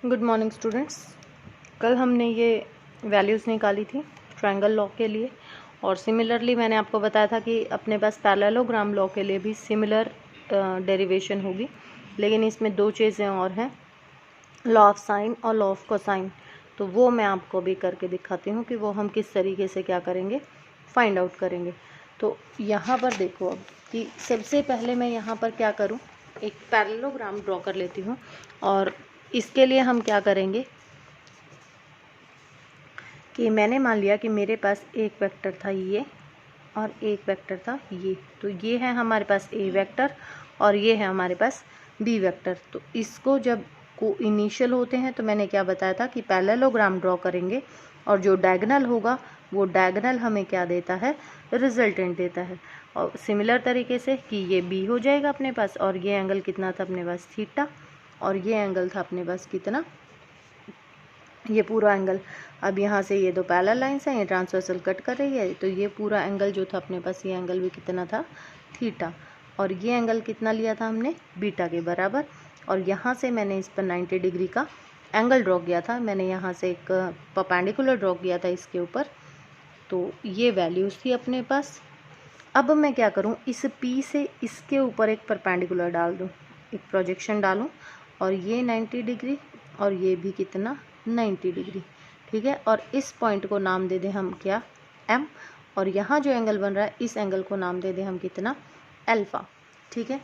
Good morning students. कल हमने ये वैल्यूज़ निकाली थी ट्रायंगल लॉ के लिए, और सिमिलरली मैंने आपको बताया था कि अपने पास पैरेललोग्राम लॉ के लिए भी सिमिलर डेरिवेशन होगी, लेकिन इसमें दो चीज़ें और हैं, लॉ ऑफ साइन और लॉ ऑफ कोसाइन। तो वो मैं आपको भी करके दिखाती हूँ कि वो हम किस तरीके से क्या करेंगे, फाइंड आउट करेंगे। तो यहाँ पर देखो अब कि सबसे पहले मैं यहाँ पर क्या करूँ, एक पैरेललोग्राम ड्रॉ कर लेती हूँ। और इसके लिए हम क्या करेंगे कि मैंने मान लिया कि मेरे पास एक वेक्टर था ये और एक वेक्टर था ये, तो ये है हमारे पास ए वेक्टर और ये है हमारे पास बी वेक्टर। तो इसको जब को इनिशियल होते हैं तो मैंने क्या बताया था कि पैरेललोग्राम ड्रॉ करेंगे और जो डायगोनल होगा वो डायगोनल हमें क्या देता है, रिजल्टेंट देता है। और सिमिलर तरीके से कि ये बी हो जाएगा अपने पास, और ये एंगल कितना था अपने पास थीटा, और ये एंगल था अपने पास कितना, ये पूरा एंगल। अब यहाँ से ये दो पैरेलल लाइंस हैं, ये ट्रांसवर्सल कट कर रही है, तो ये पूरा एंगल जो था अपने पास, ये एंगल भी कितना था, थीटा, और ये एंगल कितना लिया था हमने, बीटा के बराबर। और यहाँ से मैंने इस पर 90 डिग्री का एंगल ड्रॉ किया था, मैंने यहाँ से एक परपेंडिकुलर ड्रॉ किया था इसके ऊपर। तो ये वैल्यूज़ थी अपने पास। अब मैं क्या करूँ, इस P से इसके ऊपर एक परपेंडिकुलर डाल दूँ, एक प्रोजेक्शन डालूँ, और ये 90 डिग्री और ये भी कितना, 90 डिग्री, ठीक है। और इस पॉइंट को नाम दे दें हम क्या, M, और यहाँ जो एंगल बन रहा है इस एंगल को नाम दे दें हम कितना, अल्फ़ा, ठीक है।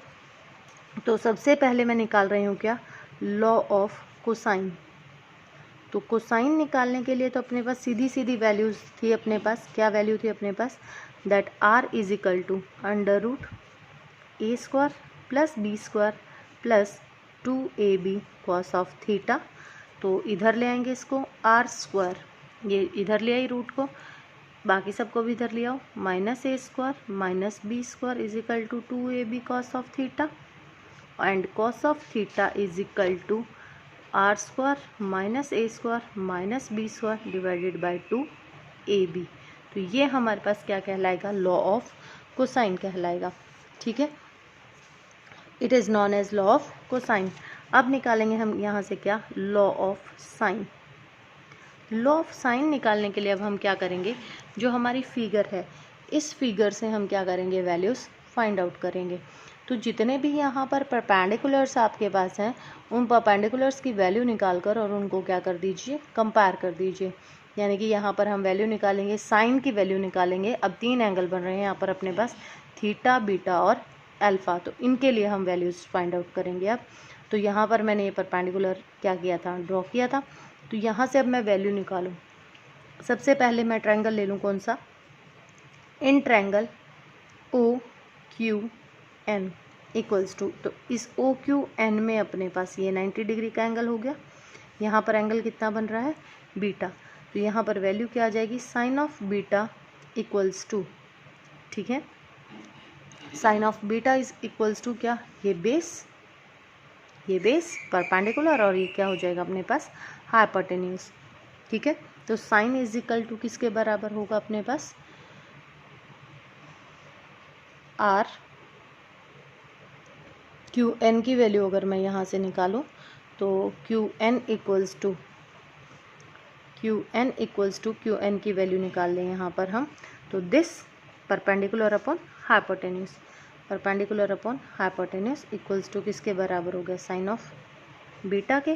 तो सबसे पहले मैं निकाल रही हूँ क्या, लॉ ऑफ कोसाइन। तो कोसाइन निकालने के लिए तो अपने पास सीधी सीधी वैल्यूज़ थी अपने पास, क्या वैल्यू थी अपने पास, that R is equal to under root A square plus B square plus 2ab cos of theta. तो इधर ले आएंगे इसको आर स्क्वायर, ये इधर ले आई रूट को, बाकी सबको भी इधर ले आओ, minus A square minus B square is equal to 2ab cos of theta, and cos of theta is equal to R square minus A square minus B square divided by 2ab। तो ये हमारे पास क्या कहलाएगा, law of cosine कहलाएगा, ठीक है। It is known as law of cosine. अब निकालेंगे हम यहाँ से क्या, law of sine. Law of sine निकालने के लिए अब हम क्या करेंगे, जो हमारी फिगर है इस फिगर से हम क्या करेंगे, वैल्यूज़ फाइंड आउट करेंगे। तो जितने भी यहाँ पर परपेंडिकुलर्स आपके पास हैं, उन परपेंडिकुलर्स की वैल्यू निकाल कर और उनको क्या कर दीजिए, कंपेयर कर दीजिए। यानी कि यहाँ पर हम वैल्यू निकालेंगे, साइन की वैल्यू निकालेंगे। अब तीन एंगल बन रहे हैं यहाँ पर अपने पास, थीटा, बीटा और अल्फ़ा, तो इनके लिए हम वैल्यूज़ फाइंड आउट करेंगे। अब तो यहाँ पर मैंने ये परपेंडिकुलर क्या किया था, ड्रॉ किया था। तो यहाँ से अब मैं वैल्यू निकालूँ, सबसे पहले मैं ट्रायंगल ले लूँ, कौन सा, in triangle O Q N equals to, तो इस ओ क्यू एन में अपने पास ये 90 डिग्री का एंगल हो गया। यहाँ पर एंगल कितना बन रहा है, बीटा, तो यहाँ पर वैल्यू क्या आ जाएगी, sine of beta equals to, ठीक है, sine of beta is equals to क्या, ये बेस परपेंडिकुलर, और ये क्या हो जाएगा अपने पास, हाइपोटेन्यूज, ठीक है। तो साइन इज इक्वल टू किसके बराबर होगा अपने पास, आर क्यू एन की वैल्यू अगर मैं यहाँ से निकालूँ तो Q N equals to Q N की वैल्यू निकाल लें यहाँ पर हम, तो this perpendicular upon hypotenuse, perpendicular upon hypotenuse equals to किसके बराबर हो गया, साइन ऑफ बीटा के।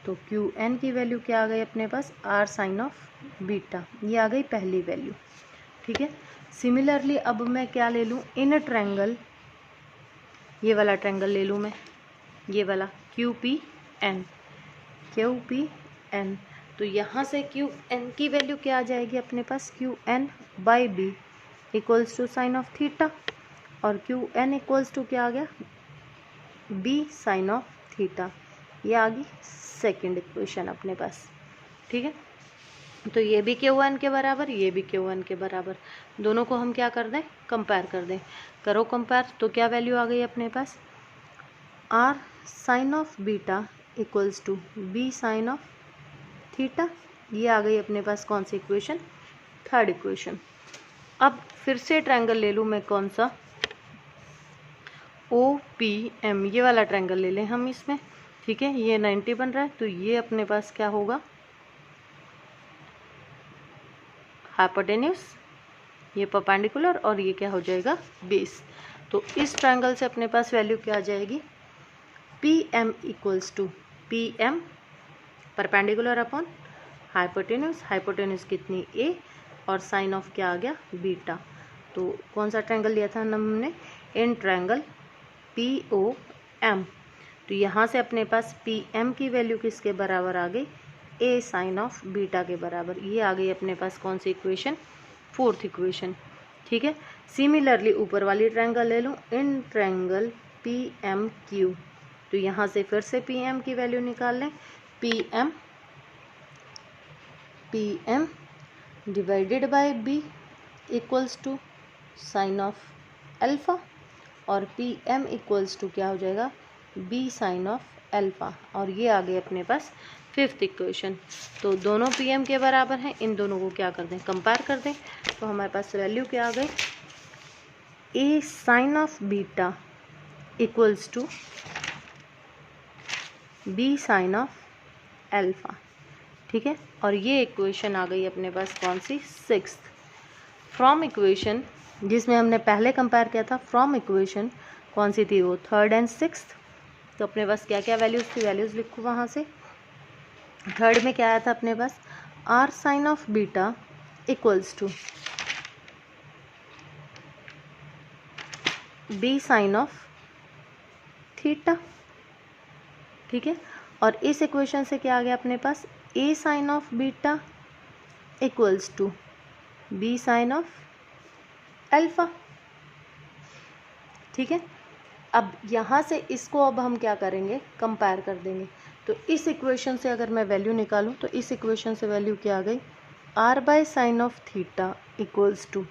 तो क्यू एन की वैल्यू क्या आ गई अपने पास, आर साइन ऑफ बीटा, ये आ गई पहली वैल्यू, ठीक है। सिमिलरली अब मैं क्या ले लूँ, इन ट्रायंगल, ये वाला ट्रायंगल ले लूँ मैं, ये वाला क्यू पी एन, तो यहाँ से क्यू एन की वैल्यू क्या आ जाएगी अपने पास, Q N by B equals to sine of theta, और क्यू एन इक्वल्स टू क्या आ गया, बी साइन ऑफ थीटा, ये आ गई सेकेंड इक्वेशन अपने पास, ठीक है। तो ये भी क्यू एन के बराबर, ये भी क्यू एन के बराबर, दोनों को हम क्या कर दें, कंपेयर कर दें, करो कंपेयर। तो क्या वैल्यू आ गई अपने पास, R sine of beta equals to B sine of theta, ये आ गई अपने पास कौन सी इक्वेशन, थर्ड इक्वेशन। अब फिर से ट्रायंगल ले लूँ मैं, कौन सा, ओ पी एम, ये वाला ट्रायंगल ले लें हम। इसमें ठीक है, ये 90 बन रहा है, तो ये अपने पास क्या होगा, हाइपोटेन्यूज, ये परपेंडिकुलर, और ये क्या हो जाएगा, बेस। तो इस ट्रायंगल से अपने पास वैल्यू क्या आ जाएगी, PM equals to PM perpendicular upon hypotenuse, hypotenuse कितनी A, और साइन ऑफ क्या आ गया, बीटा। तो कौन सा ट्रायंगल लिया था हमने, इन ट्रायंगल POM। तो यहाँ से अपने पास PM की वैल्यू किसके बराबर आ गई, A साइन ऑफ बीटा के बराबर। ये आ गई अपने पास कौन सी इक्वेशन, फोर्थ इक्वेशन। ठीक है, सिमिलरली ऊपर वाली ट्रायंगल ले लूँ, इन ट्रायंगल PMQ। तो यहाँ से फिर से PM की वैल्यू निकाल लें, PM divided by B equals to sine of alpha, और PM इक्वल्स टू क्या हो जाएगा, B साइन ऑफ अल्फ़ा। और ये आ गई अपने पास फिफ्थ इक्वेशन। तो दोनों PM के बराबर हैं, इन दोनों को क्या कर दें, कंपेयर कर दें। तो हमारे पास वैल्यू क्या आ गई, A sine of beta equals to B sine of alpha. ठीक है, और ये इक्वेशन आ गई अपने पास कौन सी, सिक्स्थ। फ्रॉम इक्वेशन जिसमें हमने पहले कंपेयर किया था, फ्रॉम इक्वेशन कौन सी थी, वो थर्ड एंड सिक्स्थ। तो अपने पास क्या क्या वैल्यूज़ थी, वैल्यूज़ लिखो वहाँ से। थर्ड में क्या आया था अपने पास, R sine of beta equals to B sine of theta. ठीक है, और इस इक्वेशन से क्या आ गया अपने पास, A sine of beta equals to B sine of alpha. ठीक है, अब यहाँ से इसको अब हम क्या करेंगे, कंपेयर कर देंगे। तो इस इक्वेशन से अगर मैं वैल्यू निकालूं, तो इस इक्वेशन से वैल्यू क्या आ गई, R by sine of theta equals to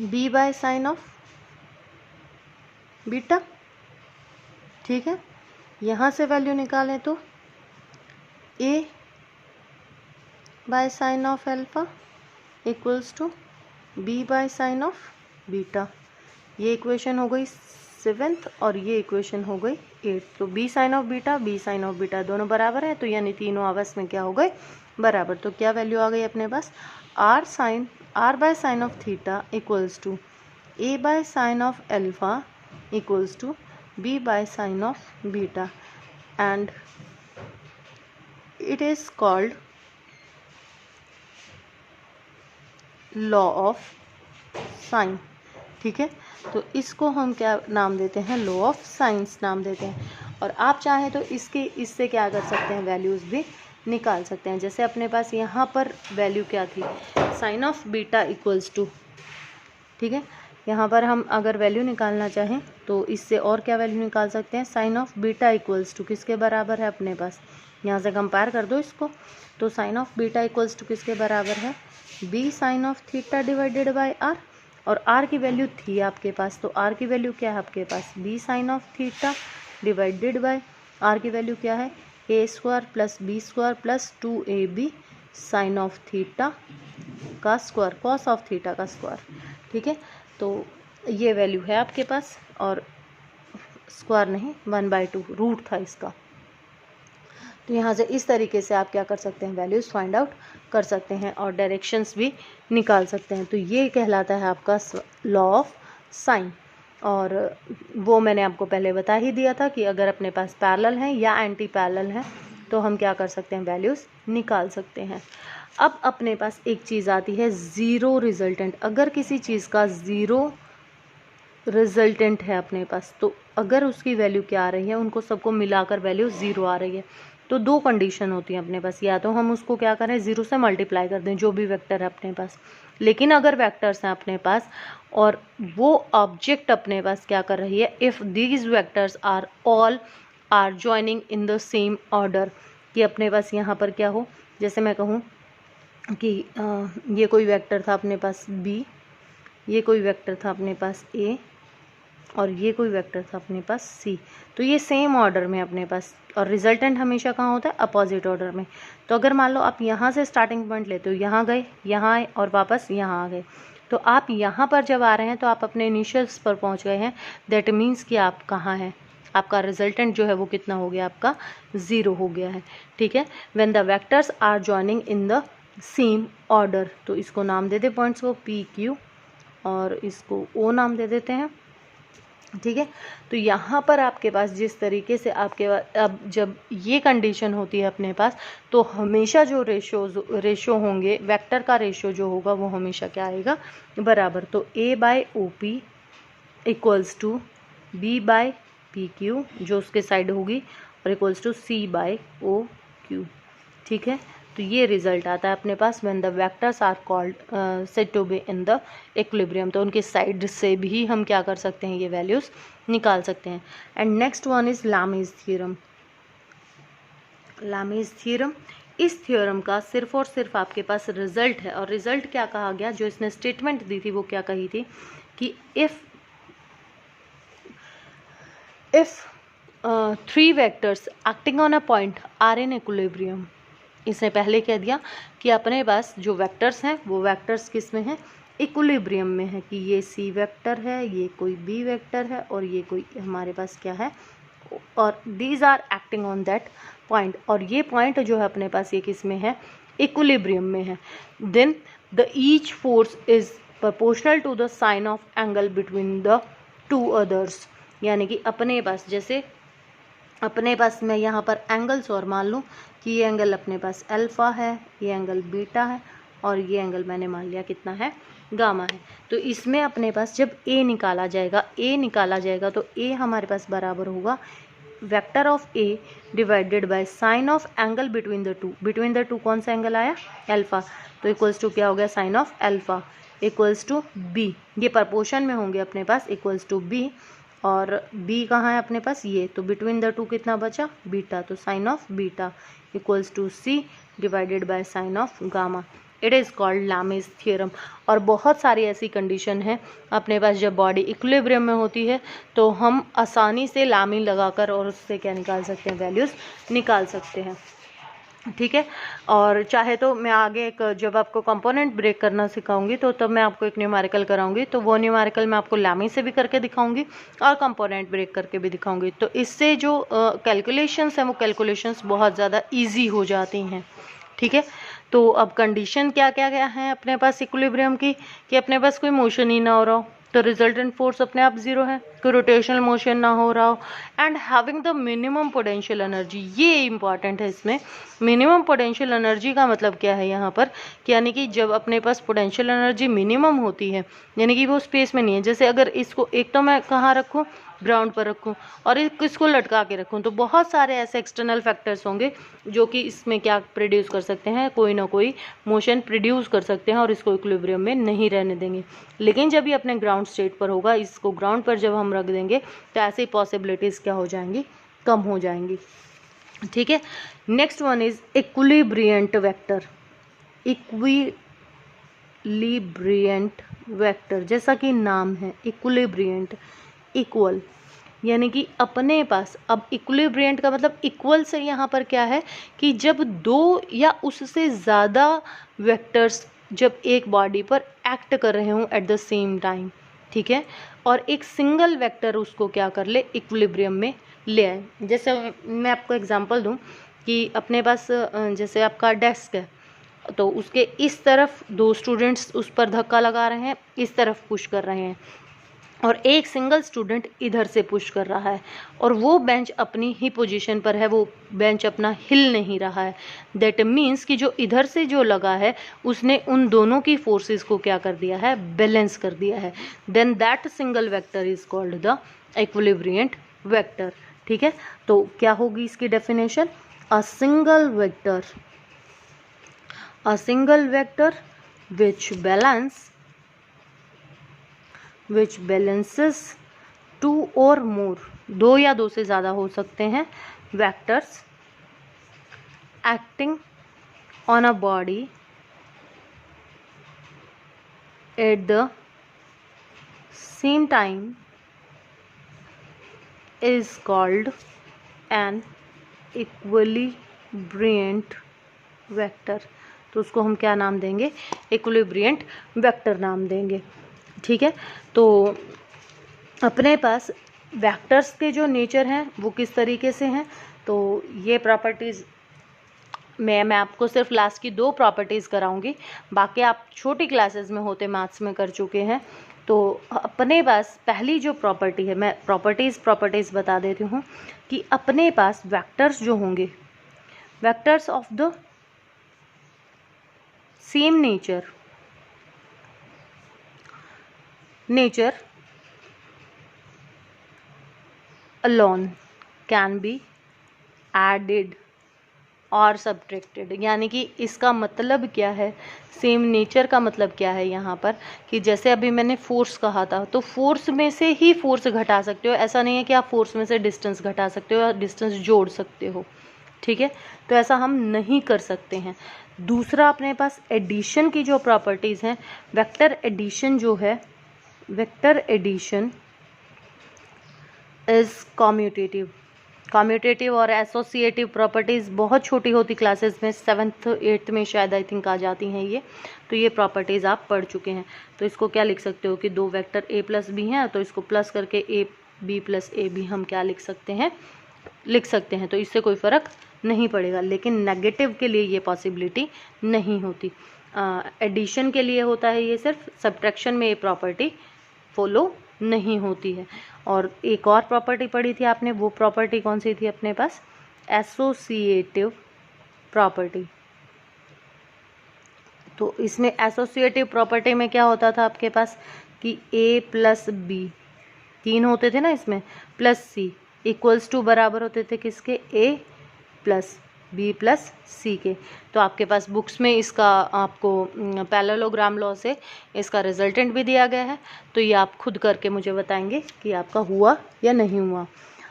B by sine of beta. ठीक है, यहाँ से वैल्यू निकालें तो A by sine of alpha equals to B by sine of beta. ये इक्वेशन हो गई सेवेंथ, और ये इक्वेशन हो गई एट्थ। तो B साइन ऑफ बीटा दोनों बराबर है, तो यानी तीनों आपस में क्या हो गए, बराबर। तो क्या वैल्यू आ गई अपने पास, R by sine of theta equals to A by sine of alpha equals to B by sine of beta, and it is called law of sine. ठीक है, तो इसको हम क्या नाम देते हैं, लॉ ऑफ साइंस नाम देते हैं। और आप चाहें तो इससे क्या कर सकते हैं, वैल्यूज़ भी निकाल सकते हैं। जैसे अपने पास यहाँ पर वैल्यू क्या थी, sine of beta equals to, ठीक है, यहाँ पर हम अगर वैल्यू निकालना चाहें तो इससे और क्या वैल्यू निकाल सकते हैं, sine of beta equals to किसके बराबर है अपने पास, यहाँ से कंपेयर कर दो इसको। तो sine of beta equals to किसके बराबर है, B sine of theta divided by R, और R की वैल्यू थी आपके पास, तो R की वैल्यू क्या है आपके पास, B sine of theta divided by R की वैल्यू क्या है, A square plus B square plus 2AB sine of theta का स्क्वायर कॉस ऑफ थीटा का स्क्वायर। ठीक है, तो ये वैल्यू है आपके पास, और स्क्वायर नहीं 1/2 रूट था इसका। तो यहाँ से इस तरीके से आप क्या कर सकते हैं, वैल्यूज़ फाइंड आउट कर सकते हैं और डायरेक्शंस भी निकाल सकते हैं। तो ये कहलाता है आपका लॉ ऑफ साइन। और वो मैंने आपको पहले बता ही दिया था कि अगर अपने पास पैरेलल है या एंटी पैरेलल है तो हम क्या कर सकते हैं, वैल्यूज़ निकाल सकते हैं। अब अपने पास एक चीज़ आती है ज़ीरो रिजल्टेंट। अगर किसी चीज़ का ज़ीरो रिजल्टेंट है अपने पास, तो अगर उसकी वैल्यू क्या आ रही है, उनको सबको मिलाकर वैल्यू ज़ीरो आ रही है, तो दो कंडीशन होती हैं अपने पास, या तो हम उसको क्या करें, ज़ीरो से मल्टीप्लाई कर दें जो भी वेक्टर है अपने पास। लेकिन अगर वेक्टर्स हैं अपने पास और वो ऑब्जेक्ट अपने पास क्या कर रही है, if these vectors are all are joining in the same order, कि अपने पास यहाँ पर क्या हो, जैसे मैं कहूँ कि ये कोई वेक्टर था अपने पास B, ये कोई वेक्टर था अपने पास A, और ये कोई वेक्टर था अपने पास C, तो ये सेम ऑर्डर में अपने पास, और रिजल्टेंट हमेशा कहाँ होता है, अपोजिट ऑर्डर में। तो अगर मान लो आप यहाँ से स्टार्टिंग पॉइंट लेते हो, यहाँ गए, यहाँ आए और वापस यहाँ आ गए, तो आप यहाँ पर जब आ रहे हैं तो आप अपने इनिशियल्स पर पहुँच गए हैं, दैट मीन्स कि आप कहाँ हैं, आपका रिजल्टेंट जो है वो कितना हो गया, आपका 0 हो गया है। ठीक है, when the vectors are joining in the same order, तो इसको नाम दे दे पॉइंट्स को पी क्यू और इसको ओ नाम दे देते हैं। ठीक है, तो यहाँ पर आपके पास जिस तरीके से आपके अब जब ये कंडीशन होती है अपने पास, तो हमेशा जो रेशो होंगे, वेक्टर का रेशो जो होगा वो हमेशा क्या आएगा, बराबर। तो a by O P equals to b by P Q जो उसके साइड होगी, और equals to c by O Q. ठीक है, तो ये रिजल्ट आता है अपने पास when the vectors are called said to be in the equilibrium. तो उनके साइड से भी हम क्या कर सकते हैं, ये वैल्यूज निकाल सकते हैं। And next one is Lami's theorem. Lami's theorem, इस थ्योरम का सिर्फ और सिर्फ आपके पास रिजल्ट है, और रिजल्ट क्या कहा गया, जो इसने स्टेटमेंट दी थी वो क्या कही थी कि if 3 vectors acting on a point are in equilibrium. इसने पहले कह दिया कि अपने पास जो वेक्टर्स हैं वो वेक्टर्स किस में हैं, इक्विलिब्रियम में है, कि ये सी वेक्टर है, ये कोई बी वेक्टर है, और ये कोई हमारे पास क्या है, और these are acting on that point, और ये पॉइंट जो है अपने पास ये किस में है, इक्विलिब्रियम में है। Then the each force is proportional to the sine of angle between the two others. यानी कि अपने पास, जैसे अपने पास मैं यहाँ पर एंगल्स और मान लूँ कि ये एंगल अपने पास अल्फ़ा है, ये एंगल बीटा है, और ये एंगल मैंने मान लिया कितना है, गामा है। तो इसमें अपने पास जब a निकाला जाएगा तो a हमारे पास बराबर होगा vector of a divided by sine of angle between the to कौन सा एंगल आया, अल्फ़ा, तो इक्वल्स टू क्या हो गया, sine of alpha equals to b। ये प्रपोर्शन में होंगे अपने पास, इक्वल्स टू b, और b कहाँ है अपने पास, ये, तो बिटवीन द टू कितना बचा, बीटा, तो sine of beta equals to c divided by sine of gamma. It is called Lami's theorem. और बहुत सारी ऐसी कंडीशन है अपने पास, जब बॉडी इक्विलिब्रियम में होती है तो हम आसानी से लामी लगाकर और उससे क्या निकाल सकते हैं, वैल्यूज़ निकाल सकते हैं। ठीक है, और चाहे तो मैं आगे एक जब आपको कंपोनेंट ब्रेक करना सिखाऊंगी तो तब मैं आपको एक न्यूमेरिकल कराऊंगी, तो वो न्यूमेरिकल मैं आपको लामी से भी करके दिखाऊंगी और कंपोनेंट ब्रेक करके भी दिखाऊंगी। तो इससे जो कैलकुलेशंस हैं वो कैलकुलेशंस बहुत ज़्यादा इजी हो जाती हैं। ठीक है, तो अब कंडीशन क्या क्या क्या है अपने पास इक्विलिब्रियम की, कि अपने पास कोई मोशन ही ना हो रहा हो, तो रिजल्टेंट फोर्स अपने आप 0 है, कोई रोटेशनल मोशन ना हो रहा हो, and having the minimum potential energy. ये इंपॉर्टेंट है इसमें, मिनिमम पोटेंशियल एनर्जी का मतलब क्या है यहाँ पर, कि यानी कि जब अपने पास पोटेंशियल एनर्जी मिनिमम होती है, यानी कि वो स्पेस में नहीं है, जैसे अगर इसको एक तो मैं कहाँ रखूँ, ग्राउंड पर रखूँ, और इसको लटका के रखूँ, तो बहुत सारे ऐसे एक्सटर्नल फैक्टर्स होंगे जो कि इसमें क्या प्रोड्यूस कर सकते हैं, कोई ना कोई मोशन प्रोड्यूस कर सकते हैं और इसको इक्विलिब्रियम में नहीं रहने देंगे। लेकिन जब ये अपने ग्राउंड स्टेट पर होगा, इसको ग्राउंड पर जब हम रख देंगे तो ऐसी पॉसिबिलिटीज़ क्या हो जाएंगी, कम हो जाएंगी। ठीक है, next one is equilibrant vector. Equilibrant vector, जैसा कि नाम है इक्विलिब्रियंट, इक्वल, यानी कि अपने पास, अब इक्विलिब्रियंट का मतलब इक्वल से यहाँ पर क्या है, कि जब दो या उससे ज़्यादा वेक्टर्स जब एक बॉडी पर एक्ट कर रहे हों एट द सेम टाइम, ठीक है, और एक सिंगल वेक्टर उसको क्या कर ले, इक्विलिब्रियम में ले आए। जैसे मैं आपको एग्जांपल दूं कि अपने पास जैसे आपका डेस्क है, तो उसके इस तरफ 2 स्टूडेंट्स उस पर धक्का लगा रहे हैं, इस तरफ पुश कर रहे हैं, और एक सिंगल स्टूडेंट इधर से पुश कर रहा है, और वो बेंच अपनी ही पोजीशन पर है, वो बेंच अपना हिल नहीं रहा है। दैट मीन्स कि जो इधर से जो लगा है उसने उन दोनों की फोर्सेस को क्या कर दिया है, बैलेंस कर दिया है। Then that single vector is called the equilibrant vector. ठीक है, तो क्या होगी इसकी definition, a single vector which balances 2 or more, 2 या 2 से ज़्यादा हो सकते हैं, vectors acting on a body at the same time is called an equilibrant vector. तो उसको हम क्या नाम देंगे, इक्विलिब्रियंट वेक्टर नाम देंगे। ठीक है, तो अपने पास वेक्टर्स के जो नेचर हैं वो किस तरीके से हैं, तो ये प्रॉपर्टीज़ मैं आपको सिर्फ लास्ट की 2 प्रॉपर्टीज़ कराऊंगी, बाकी आप छोटी क्लासेस में होते मैथ्स में कर चुके हैं। तो अपने पास पहली जो प्रॉपर्टी है, मैं प्रॉपर्टीज़ बता देती हूँ कि अपने पास वेक्टर्स जो होंगे, vectors of the same nature alone can be added और सब्ट्रैक्टेड। यानी कि इसका मतलब क्या है, सेम नेचर का मतलब क्या है यहाँ पर, कि जैसे अभी मैंने फोर्स कहा था, तो फोर्स में से ही फोर्स घटा सकते हो, ऐसा नहीं है कि आप फोर्स में से डिस्टेंस घटा सकते हो या डिस्टेंस जोड़ सकते हो, ठीक है। तो ऐसा हम नहीं कर सकते हैं। दूसरा अपने पास एडिशन की जो प्रॉपर्टीज़ हैं, वेक्टर एडिशन जो है, वेक्टर एडिशन इज कॉम्यूटेटिव और एसोसिएटिव प्रॉपर्टीज़ बहुत छोटी होती क्लासेस में, 7th 8th में शायद आई थिंक आ जाती हैं ये। तो ये प्रॉपर्टीज़ आप पढ़ चुके हैं। तो इसको क्या लिख सकते हो कि 2 वेक्टर a प्लस बी हैं, तो इसको प्लस करके a b plus A B हम क्या लिख सकते हैं। तो इससे कोई फ़र्क नहीं पड़ेगा, लेकिन नेगेटिव के लिए ये पॉसिबिलिटी नहीं होती। एडिशन के लिए होता है ये सिर्फ, सब्ट्रैक्शन में ये प्रॉपर्टी फॉलो नहीं होती है। और एक और प्रॉपर्टी पढ़ी थी आपने, वो प्रॉपर्टी कौन सी थी अपने पास, एसोसिएटिव प्रॉपर्टी। तो इसमें एसोसिएटिव प्रॉपर्टी में क्या होता था आपके पास कि a प्लस बी, 3 होते थे ना इसमें, प्लस c इक्वल्स टू बराबर होते थे किसके, a प्लस बी प्लस सी के। तो आपके पास बुक्स में इसका आपको पैरेललोग्राम लॉ से इसका रिजल्टेंट भी दिया गया है, तो ये आप खुद करके मुझे बताएंगे कि आपका हुआ या नहीं हुआ।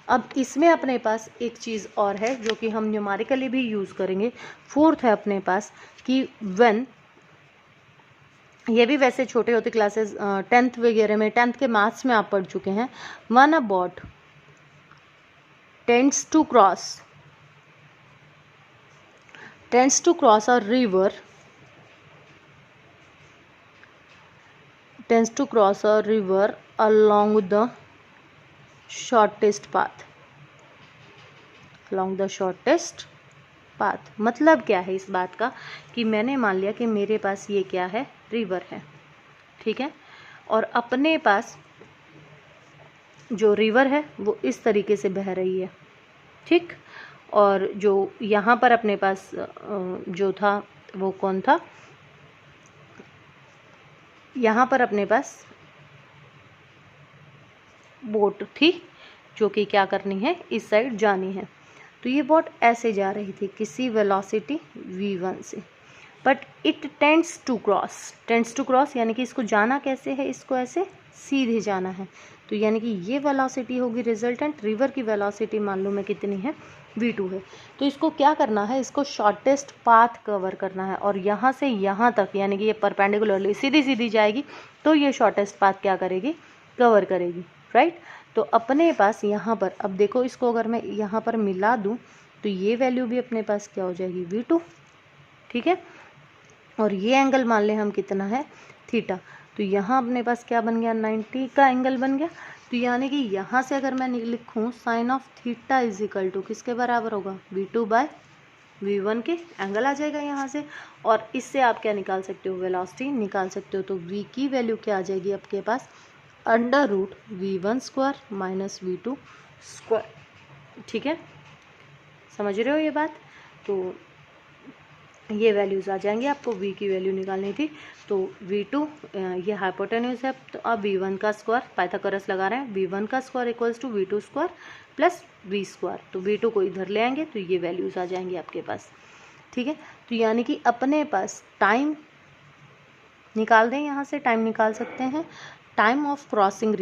अब इसमें अपने पास एक चीज़ और है जो कि हम न्यूमेरिकली भी यूज़ करेंगे। 4th है अपने पास कि व्हेन, ये भी वैसे छोटे होते क्लासेस 10th वगैरह में, 10th के मैथ्स में आप पढ़ चुके हैं। 1 boat tends to cross a river, along the shortest path। मतलब क्या है इस बात का कि मैंने मान लिया कि मेरे पास ये क्या है, रिवर है, ठीक है, और अपने पास जो रिवर है वो इस तरीके से बह रही है, ठीक। और जो यहाँ पर अपने पास जो था वो कौन था, यहाँ पर अपने पास बोट थी जो कि क्या करनी है, इस साइड जानी है। तो ये बोट ऐसे जा रही थी किसी वेलोसिटी v1 से, but it tends to cross यानी कि इसको जाना कैसे है, इसको ऐसे सीधे जाना है। तो यानी कि ये वेलोसिटी होगी रिजल्टेंट, रिवर की वेलोसिटी मान लो मैं कितनी है, v2 है। तो इसको क्या करना है, इसको शॉर्टेस्ट पाथ कवर करना है, और यहाँ से यहाँ तक यानी कि ये परपेंडिकुलरली सीधी जाएगी, तो ये शॉर्टेस्ट पाथ क्या करेगी, कवर करेगी, राइट। तो अपने पास यहाँ पर, अब देखो इसको अगर मैं यहाँ पर मिला दूँ तो ये वैल्यू भी अपने पास क्या हो जाएगी, v2, ठीक है। और ये एंगल मान लें हम कितना है, थीटा। तो यहाँ अपने पास क्या बन गया, 90 का एंगल बन गया। तो यानी कि यहाँ से अगर मैं लिखूँ sine of theta is equal to किसके बराबर होगा, v2 बाय v1 के, एंगल आ जाएगा यहाँ से। और इससे आप क्या निकाल सकते हो, वेलोसिटी निकाल सकते हो। तो v की वैल्यू क्या आ जाएगी आपके पास, √v1² माइनस v2², ठीक है, समझ रहे हो ये बात। तो ये वैल्यूज़ आ जाएंगे, आपको v की वैल्यू निकालनी थी। तो v2 ये हाइपोटेन्यूज है, तो अब v1 का स्क्वायर, पाइथागोरस लगा रहे हैं, v1 का square equals to v2² plus v²। तो v2 को इधर ले आएंगे तो ये वैल्यूज़ आ जाएंगी आपके पास, ठीक है। तो यानी कि अपने पास टाइम निकाल दें, यहाँ से टाइम निकाल सकते हैं, टाइम ऑफ क्रॉसिंग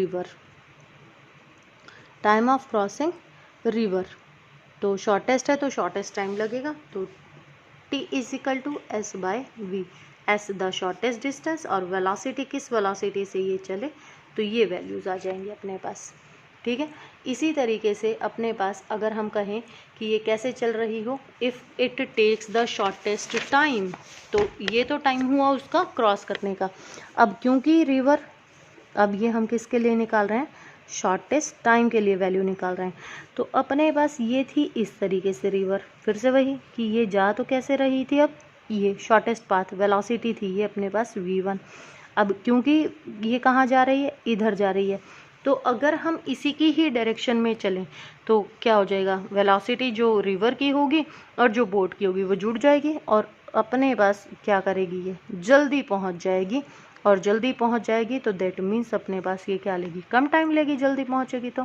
रिवर, तो शॉर्टेस्ट है तो शॉर्टेस्ट टाइम लगेगा। तो t is equal to s by v, s the shortest distance, और वेलोसिटी किस वेलोसिटी से ये चले, तो ये वैल्यूज़ आ जाएंगी अपने पास, ठीक है। इसी तरीके से अपने पास अगर हम कहें कि ये कैसे चल रही हो, if it takes the shortest time, तो ये तो टाइम हुआ उसका क्रॉस करने का। अब क्योंकि रिवर, अब ये हम किसके लिए निकाल रहे हैं, शॉर्टेस्ट टाइम के लिए वैल्यू निकाल रहे हैं। तो अपने पास ये थी इस तरीके से रिवर, फिर से वही कि ये जा तो कैसे रही थी, अब ये शॉर्टेस्ट पाथ वेलोसिटी थी ये अपने पास v1। अब क्योंकि ये कहाँ जा रही है, इधर जा रही है, तो अगर हम इसी की ही डायरेक्शन में चलें तो क्या हो जाएगा, वेलोसिटी जो रिवर की होगी और जो बोट की होगी वो जुड़ जाएगी और अपने पास क्या करेगी, ये जल्दी पहुंच जाएगी। और जल्दी पहुंच जाएगी तो दैट मीन्स अपने पास ये क्या लेगी, कम टाइम लेगी जल्दी पहुंचेगी। तो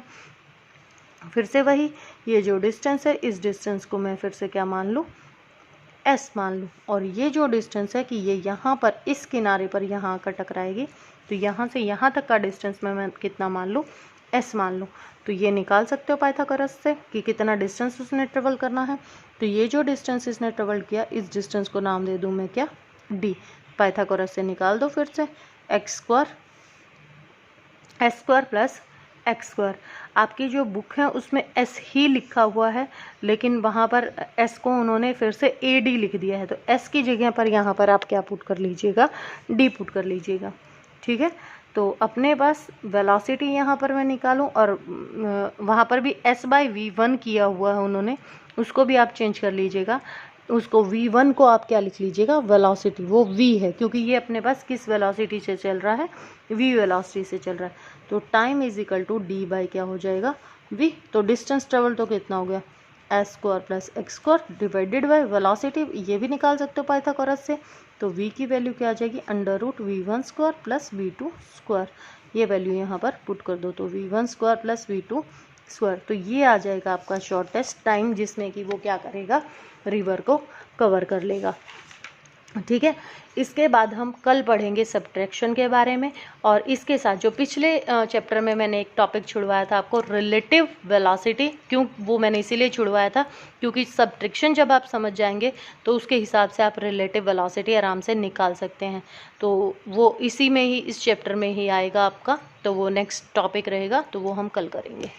फिर से वही, ये जो डिस्टेंस है इस डिस्टेंस को मैं फिर से क्या मान लूँ, s मान लूँ। और ये जो डिस्टेंस है कि ये यहाँ पर इस किनारे पर यहाँ आकर टकराएगी, तो यहाँ से यहाँ तक का डिस्टेंस में मैं कितना मान लूँ, s मान लूँ। तो ये निकाल सकते हो पाइथागोरस से कि कितना डिस्टेंस उसने ट्रेवल करना है। तो ये जो डिस्टेंस इसने ट्रेवल किया, इस डिस्टेंस को नाम दे दूँ मैं क्या, d। पाइथागोरस से निकाल दो फिर से, x square s square plus x square. आपकी जो बुक है उसमें s ही लिखा हुआ है, लेकिन वहाँ पर s को उन्होंने फिर से ad लिख दिया है, तो s की जगह पर यहाँ पर आप क्या पुट कर लीजिएगा, d पुट कर लीजिएगा। ठीक है, तो अपने पास वेलोसिटी यहाँ पर मैं निकालूँ और वहाँ पर भी s/v1 किया हुआ है उन्होंने, उसको भी आप चेंज कर लीजिएगा। उसको v1 को आप क्या लिख लीजिएगा, वेलोसिटी, वो v है क्योंकि ये अपने पास किस वेलोसिटी से चल रहा है, v वेलोसिटी से चल रहा है। तो time is equal to d by क्या हो जाएगा, v। तो डिस्टेंस ट्रेवल तो कितना हो गया, s square plus x square divided by velocity, ये भी निकाल सकते हो पाइथागोरस से। तो v की वैल्यू क्या आ जाएगी, √v1 square plus v2 square. ये वैल्यू यहाँ पर पुट कर दो, तो v1 square plus v2 square. तो ये आ जाएगा आपका शॉर्टेस्ट टाइम जिसमें कि वो क्या करेगा, रिवर को कवर कर लेगा। ठीक है, इसके बाद हम कल पढ़ेंगे सब्ट्रैक्शन के बारे में, और इसके साथ जो पिछले चैप्टर में मैंने एक टॉपिक छुड़वाया था आपको, रिलेटिव वेलोसिटी। क्यों वो मैंने इसीलिए छुड़वाया था क्योंकि सब्ट्रैक्शन जब आप समझ जाएंगे तो उसके हिसाब से आप रिलेटिव वेलोसिटी आराम से निकाल सकते हैं। तो वो इसी में ही, इस चैप्टर में ही आएगा आपका, तो वो नेक्स्ट टॉपिक रहेगा, तो वो हम कल करेंगे।